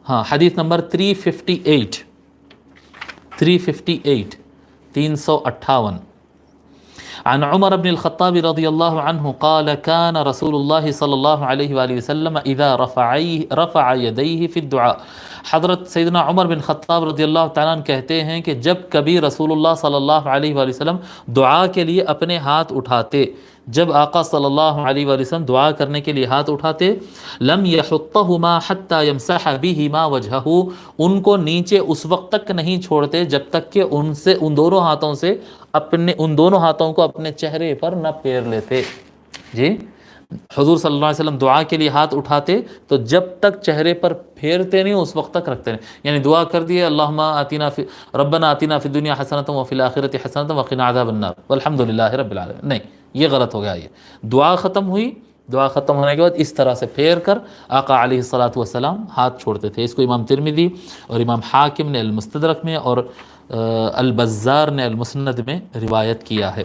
ہاں حدیث نمبر 358 358 عن عمر بن الخطاب رضی اللہ عنہ قال كان رسول اللہ صلی اللہ علیہ وآلہ وسلم اذا رفع یدیہ فی الدعاء. حضرت سیدنا عمر بن خطاب رضی اللہ تعالیٰ عنہ کہتے ہیں کہ جب کبھی رسول اللہ صلی اللہ علیہ وآلہ وسلم دعا کے لیے اپنے ہاتھ اٹھاتے، جب آقا صلی اللہ علیہ وآلہ وسلم دعا کرنے کے لیے ہاتھ اٹھاتے، لم یحطہما حتی یمسح بہما وجہہ، ان کو نیچے اس وقت تک نہیں چھوڑتے جب تک کہ ان دونوں ہاتھوں کو اپنے چہرے پر نہ پھیر لیتے. جی حضور صلی اللہ علیہ وسلم دعا کے لیے ہاتھ اٹھاتے تو جب تک چہرے پر پھیرتے نہیں اس وقت تک رکھتے نہیں. یعنی دعا کر دیے اللہم ربنا آتنا فی الدنیا حسنۃ وفی الآخرۃ حسنۃ وقنا عذاب النار والحمد للہ رب العالمین. نہیں، یہ غلط ہو گیا. یہ دعا ختم ہوئی، دعا ختم ہونے کے بعد اس طرح سے پھیر کر آقا علیہ الصلاۃ والسلام ہاتھ چھوڑتے تھے. اس کو امام ترمذی اور امام حاکم نے المستدرک میں اور البزار نے المسند میں روایت کیا ہے.